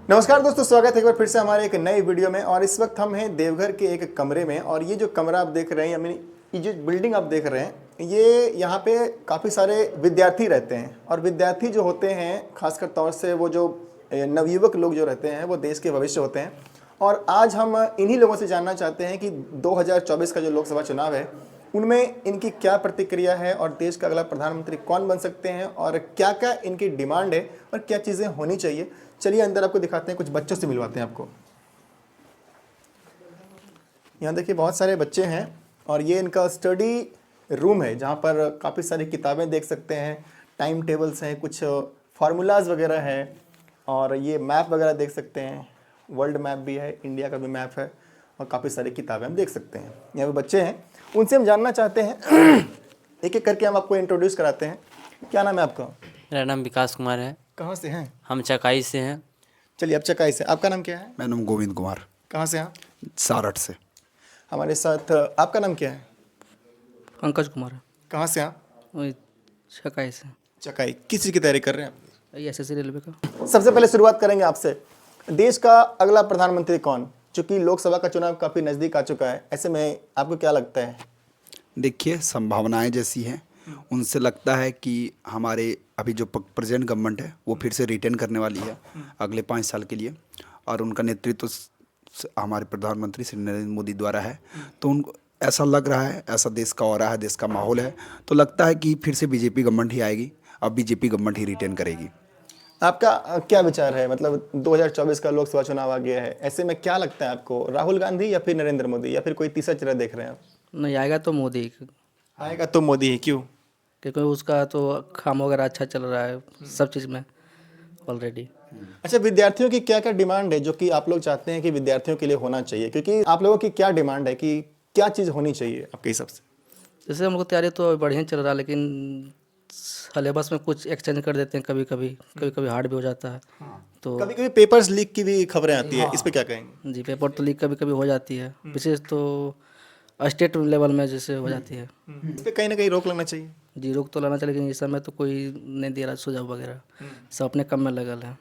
नमस्कार दोस्तों, स्वागत है एक बार फिर से हमारे एक नई वीडियो में। और इस वक्त हम हैं देवघर के एक कमरे में। और ये जो कमरा आप देख रहे हैं, यानी ये जो बिल्डिंग आप देख रहे हैं, ये यहाँ पे काफ़ी सारे विद्यार्थी रहते हैं। और विद्यार्थी जो होते हैं, खासकर तौर से वो जो नवयुवक लोग जो रहते हैं, वो देश के भविष्य होते हैं। और आज हम इन्हीं लोगों से जानना चाहते हैं कि 2024 का जो लोकसभा चुनाव है, उनमें इनकी क्या प्रतिक्रिया है और देश का अगला प्रधानमंत्री कौन बन सकते हैं और क्या क्या इनकी डिमांड है और क्या चीज़ें होनी चाहिए। चलिए अंदर आपको दिखाते हैं, कुछ बच्चों से मिलवाते हैं आपको। यहाँ देखिए बहुत सारे बच्चे हैं और ये इनका स्टडी रूम है, जहाँ पर काफ़ी सारी किताबें देख सकते हैं, टाइम टेबल्स हैं, कुछ फार्मूलाज वगैरह है और ये मैप वगैरह देख सकते हैं। वर्ल्ड मैप भी है, इंडिया का भी मैप है और काफ़ी सारी किताबें हम देख सकते हैं। यहाँ पे बच्चे हैं, उनसे हम जानना चाहते हैं एक एक करके हम आपको इंट्रोड्यूस कराते हैं। क्या नाम है आपका? मेरा नाम विकास कुमार है। कहाँ से हैं? हम चकाई से हैं। चलिए आप चकाई से। आपका नाम क्या है? मेरा नाम गोविंद कुमार। कहाँ से आप? सारठ से। हमारे साथ आपका नाम क्या है? पंकज कुमार है। कहाँ से आप? वही चकाई से। चकाई। किस चीज़ की तैयारी कर रहे हैं आप? यही एसएससी रेलवे का। सबसे पहले शुरुआत करेंगे आपसे। देश का अगला प्रधानमंत्री कौन? चूंकि लोकसभा का चुनाव काफ़ी नज़दीक आ चुका है, ऐसे में आपको क्या लगता है? देखिए, संभावनाएं जैसी हैं, उनसे लगता है कि हमारे अभी जो प्रेजेंट गवर्नमेंट है वो फिर से रिटेन करने वाली है अगले 5 साल के लिए। और उनका नेतृत्व हमारे प्रधानमंत्री श्री नरेंद्र मोदी द्वारा है। तो उनको ऐसा लग रहा है, ऐसा देश का ऑरा है, देश का माहौल है, तो लगता है कि फिर से बीजेपी गवर्नमेंट ही आएगी। अब बीजेपी गवर्नमेंट ही रिटेन करेगी। आपका क्या विचार है? मतलब 2024 का लोकसभा चुनाव आ गया है, ऐसे में क्या लगता है आपको, राहुल गांधी या फिर नरेंद्र मोदी या फिर कोई तीसरा चेहरा देख रहे हैं आप? नहीं आएगा तो मोदी, आएगा तो मोदी ही। क्यों? क्योंकि उसका तो काम वगैरह अच्छा चल रहा है सब चीज़ में ऑलरेडी। अच्छा, विद्यार्थियों की क्या क्या डिमांड है जो कि आप लोग चाहते हैं कि विद्यार्थियों के लिए होना चाहिए? क्योंकि आप लोगों की क्या डिमांड है कि क्या चीज़ होनी चाहिए आपके हिसाब से? जैसे हम लोग की तैयारी तो बढ़िया चल रहा है, लेकिन सिलेबस में कुछ एक्सचेंज कर देते हैं, कभी कभी हार्ड भी हो जाता है। तो कभी कभी पेपर्स लीक की भी खबरें आती है, इस पे क्या कहेंगे? जी, पेपर तो लीक कभी कभी हो जाती है, विशेष तो स्टेट लेवल में जैसे हो जाती है। इस पे कहीं ना कहीं रोक लगना चाहिए। जी, रोक तो लाना चाहिए, लेकिन इस समय तो कोई नहीं दे रहा सुझाव वगैरह, सब अपने काम में लगल है।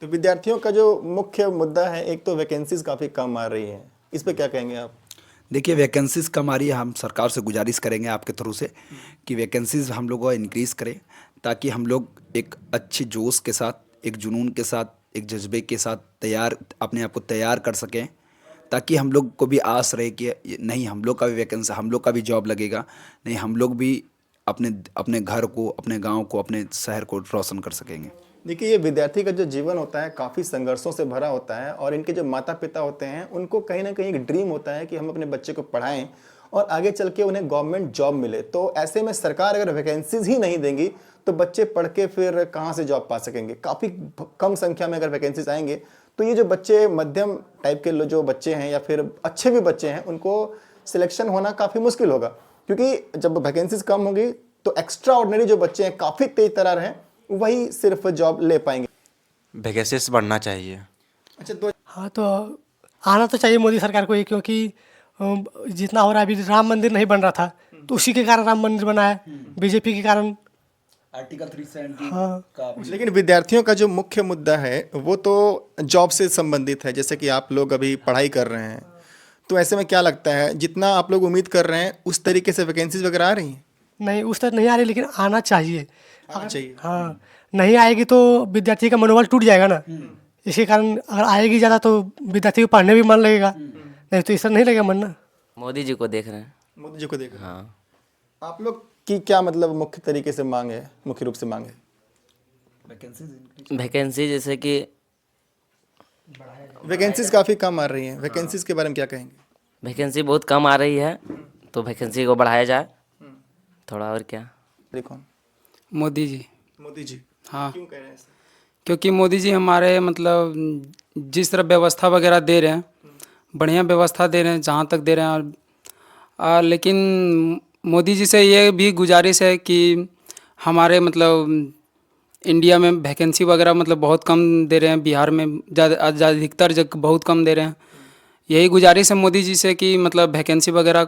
तो विद्यार्थियों का जो मुख्य मुद्दा है, एक तो वैकेंसीज काफ़ी कम आ रही है, इस पे क्या कहेंगे आप? देखिए, वैकेंसीज़ कम आ रही है। हम सरकार से गुजारिश करेंगे आपके थ्रू से कि वैकेंसीज़ हम लोग को इंक्रीज़ करें, ताकि हम लोग एक अच्छे जोश के साथ, एक जुनून के साथ, एक जज्बे के साथ अपने आप को तैयार कर सकें, ताकि हम लोग को भी आस रहे कि नहीं, हम लोग का भी वैकेंसी, हम लोग का भी जॉब लगेगा, नहीं हम लोग भी अपने अपने घर को, अपने गांव को, अपने शहर को रोशन कर सकेंगे। देखिए, ये विद्यार्थी का जो जीवन होता है काफ़ी संघर्षों से भरा होता है। और इनके जो माता पिता होते हैं, उनको कहीं ना कहीं एक ड्रीम होता है कि हम अपने बच्चे को पढ़ाएं और आगे चल के उन्हें गवर्नमेंट जॉब मिले। तो ऐसे में सरकार अगर वैकेंसीज ही नहीं देंगी तो बच्चे पढ़ के फिर कहाँ से जॉब पा सकेंगे? काफ़ी कम संख्या में अगर वैकेंसीज आएंगे तो ये जो बच्चे मध्यम टाइप के जो बच्चे हैं या फिर अच्छे भी बच्चे हैं, उनको सिलेक्शन होना काफ़ी मुश्किल होगा। क्योंकि जब वैकेंसीज कम होगी तो एक्स्ट्रा ऑर्डिनरी जो बच्चे हैं, काफ़ी तेज तरार हैं, वही सिर्फ जॉब ले पाएंगे। वैकेंसीज बढ़ना चाहिए। अच्छा, हाँ, तो आना तो चाहिए मोदी सरकार को ये, क्योंकि जितना हो रहा है, अभी राम मंदिर नहीं बन रहा था तो उसी के कारण राम मंदिर बना है, बीजेपी के कारण। आर्टिकल 370 हाँ, का लेकिन विद्यार्थियों का जो मुख्य मुद्दा है वो तो जॉब से संबंधित है। जैसे कि आप लोग अभी पढ़ाई कर रहे हैं, तो ऐसे में क्या लगता है, जितना आप लोग उम्मीद कर रहे हैं उस तरीके से वैकेंसीज वगैरह आ रही हैं? नहीं उस तरह नहीं आ रही, लेकिन आना चाहिए। आना चाहिए। हाँ, नहीं आएगी तो विद्यार्थी का मनोबल टूट जाएगा ना। इसी कारण अगर आएगी ज़्यादा तो विद्यार्थी को पढ़ने भी मन लगेगा, नहीं तो इससे नहीं लगेगा मन ना। मोदी जी को देख रहे हैं। मोदी जी को देखा। हाँ, आप लोग की क्या मतलब मुख्य तरीके से मांग है, मुख्य रूप से मांग है? वैकेंसी जैसे कि वैकेंसीज काफ़ी कम आ रही हैं, वैकेंसीज के बारे में क्या कहेंगे? वैकेंसी बहुत कम आ रही है, तो वैकेंसी को बढ़ाया जाए थोड़ा, और क्या। देखो, मोदी जी। मोदी जी हाँ, क्यों कह रहे हैं ऐसा? क्योंकि मोदी जी हमारे मतलब जिस तरह व्यवस्था वगैरह दे रहे हैं, बढ़िया व्यवस्था दे रहे हैं जहाँ तक दे रहे हैं। लेकिन मोदी जी से ये भी गुजारिश है कि हमारे मतलब इंडिया में वैकेंसी वगैरह मतलब बहुत कम दे रहे हैं, बिहार में ज़्यादा अधिकतर जगह बहुत कम दे रहे हैं। यही गुजारिश है मोदी जी से कि मतलब वैकेंसी वगैरह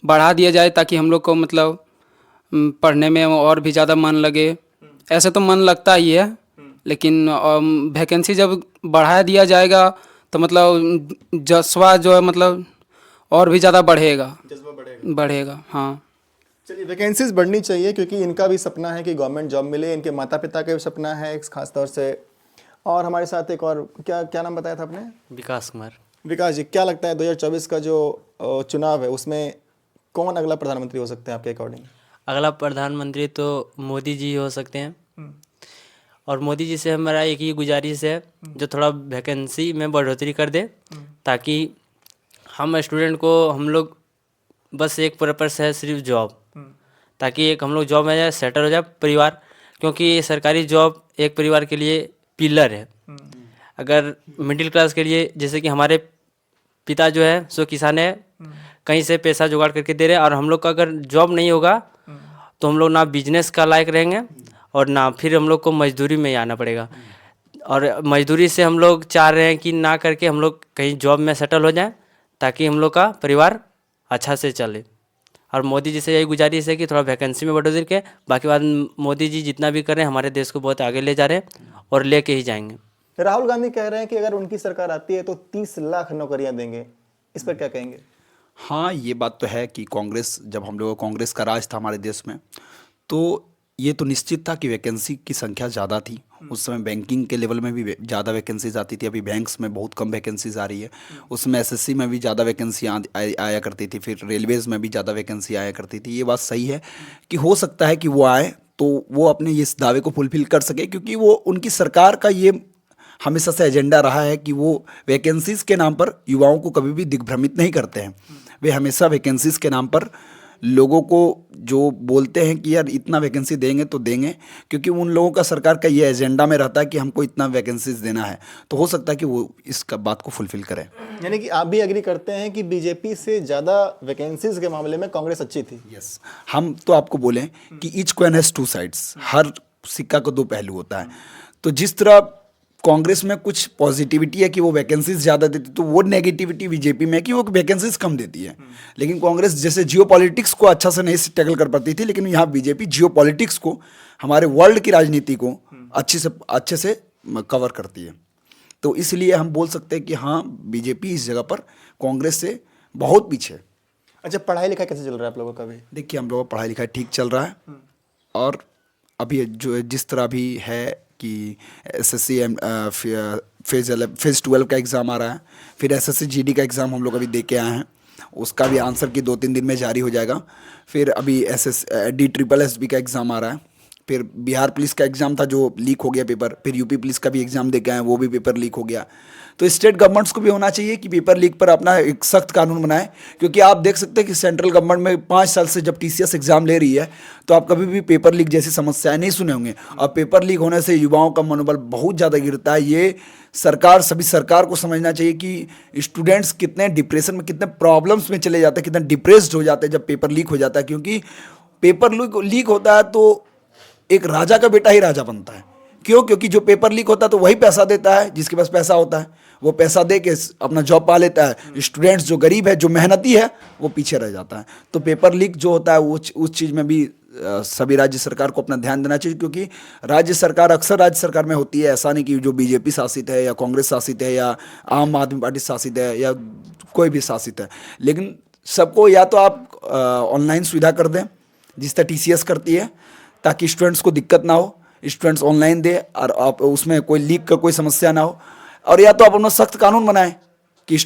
बढ़ा दिया जाए, ताकि हम लोग को मतलब पढ़ने में और भी ज़्यादा मन लगे। ऐसे तो मन लगता ही है, लेकिन वैकेंसी जब बढ़ा दिया जाएगा तो मतलब जज्बा जो है मतलब और भी ज़्यादा बढ़ेगा। जज्बा बढ़ेगा। बढ़ेगा, हाँ। चलिए, वैकेंसीज बढ़नी चाहिए क्योंकि इनका भी सपना है कि गवर्नमेंट जॉब मिले, इनके माता पिता का भी सपना है एक खास तौर से। और हमारे साथ एक और क्या क्या नाम बताया था आपने? विकास कुमार। विकास जी, क्या लगता है 2024 का जो चुनाव है उसमें कौन अगला प्रधानमंत्री हो सकते हैं आपके अकॉर्डिंग? अगला प्रधानमंत्री तो मोदी जी हो सकते हैं। और मोदी जी से हमारा एक ही गुजारिश है, जो थोड़ा वैकेंसी में बढ़ोतरी कर दे, ताकि हम स्टूडेंट को, हम लोग बस एक पर्पस है सिर्फ जॉब, ताकि एक हम लोग जॉब में जाए, सेटल हो जाए परिवार, क्योंकि सरकारी जॉब एक परिवार के लिए पिलर है। अगर मिडिल क्लास के लिए, जैसे कि हमारे पिता जो है सो किसान है, कहीं से पैसा जुगाड़ करके दे रहे हैं, और हम लोग का अगर जॉब नहीं होगा तो हम लोग ना बिजनेस का लायक रहेंगे और ना फिर हम लोग को मजदूरी में ही आना पड़ेगा। और मजदूरी से हम लोग चाह रहे हैं कि ना करके हम लोग कहीं जॉब में सेटल हो जाएं, ताकि हम लोग का परिवार अच्छा से चले। और मोदी जी से यही गुजारिश है कि थोड़ा वैकेंसी में बढ़ोतरी के, बाकी बात मोदी जी जितना भी कर रहे हैं हमारे देश को बहुत आगे ले जा रहे हैं और लेके ही जाएंगे। राहुल गांधी कह रहे हैं कि अगर उनकी सरकार आती है तो 30 लाख नौकरियां देंगे, इस पर क्या कहेंगे? हाँ, ये बात तो है कि कांग्रेस, जब हम लोगों का कांग्रेस का राज था हमारे देश में, तो ये तो निश्चित था कि वैकेंसी की संख्या ज़्यादा थी। उस समय बैंकिंग के लेवल में भी ज़्यादा वैकेंसीज आती थी, अभी बैंक्स में बहुत कम वैकेंसीज आ रही है। उसमें एसएससी में भी ज़्यादा वैकेंसी आया करती थी, फिर रेलवेज़ में भी ज़्यादा वैकेंसी आया करती थी। ये बात सही है कि हो सकता है कि वो आए तो वो अपने इस दावे को फुलफिल कर सके, क्योंकि वो उनकी सरकार का ये हमेशा से एजेंडा रहा है कि वो वैकेंसीज़ के नाम पर युवाओं को कभी भी दिग्भ्रमित नहीं करते हैं। वे हमेशा वैकेंसीज़ के नाम पर लोगों को जो बोलते हैं कि यार इतना वैकेंसी देंगे तो देंगे, क्योंकि उन लोगों का सरकार का ये एजेंडा में रहता है कि हमको इतना वैकेंसीज देना है। तो हो सकता है कि वो इस बात को फुलफिल करें। यानी कि आप भी एग्री करते हैं कि बीजेपी से ज़्यादा वैकेंसीज के मामले में कांग्रेस अच्छी थी? यस, हम तो आपको बोलें कि each coin has two sides, हर सिक्का को दो पहलू होता है। तो जिस तरह कांग्रेस में कुछ पॉजिटिविटी है कि वो वैकेंसीज ज़्यादा देती, तो वो नेगेटिविटी बीजेपी में है कि वो वैकेंसीज कम देती है। लेकिन कांग्रेस जैसे जियोपॉलिटिक्स को अच्छा से नहीं टैकल कर पाती थी, लेकिन यहाँ बीजेपी जियोपॉलिटिक्स को, हमारे वर्ल्ड की राजनीति को अच्छे से कवर करती है। तो इसलिए हम बोल सकते हैं कि हाँ, बीजेपी इस जगह पर कांग्रेस से बहुत पीछे है। अच्छा, पढ़ाई लिखाई कैसे चल रहा है आप लोगों का? भी देखिए, हम लोगों का पढ़ाई लिखाई ठीक चल रहा है, और अभी जो जिस तरह अभी है कि एसएससी फेज़ 12 का एग्ज़ाम आ रहा है, फिर एसएससी जीडी का एग्ज़ाम हम लोग अभी दे के आए हैं, उसका भी आंसर की 2-3 दिन में जारी हो जाएगा। फिर अभी DSSB का एग्ज़ाम आ रहा है, फिर बिहार पुलिस का एग्ज़ाम था जो लीक हो गया पेपर, फिर यूपी पुलिस का भी एग्ज़ाम दे के आए, वो भी पेपर लीक हो गया। तो स्टेट गवर्नमेंट्स को भी होना चाहिए कि पेपर लीक पर अपना एक सख्त कानून बनाए, क्योंकि आप देख सकते हैं कि सेंट्रल गवर्नमेंट में 5 साल से जब TCS एग्ज़ाम ले रही है, तो आप कभी भी पेपर लीक जैसी समस्याएं नहीं सुने होंगे। और पेपर लीक होने से युवाओं का मनोबल बहुत ज़्यादा गिरता है। ये सभी सरकार को समझना चाहिए कि स्टूडेंट्स कितने डिप्रेशन में, कितने प्रॉब्लम्स में चले जाते हैं, कितने डिप्रेस्ड हो जाते हैं जब पेपर लीक हो जाता है। क्योंकि पेपर लीक होता है तो एक राजा का बेटा ही राजा बनता है। क्यों? क्योंकि जो पेपर लीक होता है तो वही पैसा देता है, जिसके पास पैसा होता है वो पैसा दे के अपना जॉब पा लेता है। स्टूडेंट्स जो गरीब है, जो मेहनती है, वो पीछे रह जाता है। तो पेपर लीक जो होता है वो उस चीज़ में भी सभी राज्य सरकार को अपना ध्यान देना चाहिए, क्योंकि राज्य सरकार अक्सर राज्य सरकार में होती है, ऐसा नहीं कि जो बीजेपी शासित है या कांग्रेस शासित है या आम आदमी पार्टी शासित है या कोई भी शासित है। लेकिन सबको या तो आप ऑनलाइन सुविधा कर दें जिस तरह TCS करती है, ताकि स्टूडेंट्स को दिक्कत ना हो, स्टूडेंट्स ऑनलाइन दे और आप उसमें कोई लीक का कोई समस्या ना हो। और या तो आप अपना सख्त कानून बनाएं कि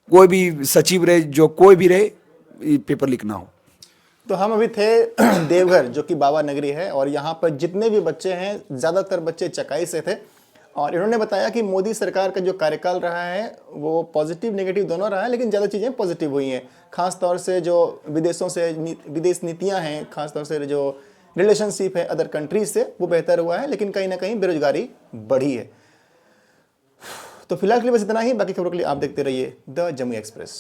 कोई भी सचिव रहे, जो कोई भी रहे, पेपर लीक ना हो। तो हम अभी थे देवघर, जो कि बाबा नगरी है, और यहाँ पर जितने भी बच्चे हैं ज़्यादातर बच्चे चकाई से थे, और इन्होंने बताया कि मोदी सरकार का जो कार्यकाल रहा है वो पॉजिटिव नेगेटिव दोनों रहा है, लेकिन ज़्यादा चीज़ें पॉजिटिव हुई हैं। खास तौर से जो विदेश नीतियाँ हैं, खास तौर से जो रिलेशनशिप है अदर कंट्रीज से, वो बेहतर हुआ है, लेकिन कहीं ना कहीं बेरोजगारी बढ़ी है। तो फिलहाल के लिए बस इतना ही। बाकी खबरों के लिए आप देखते रहिए द जम्मू एक्सप्रेस।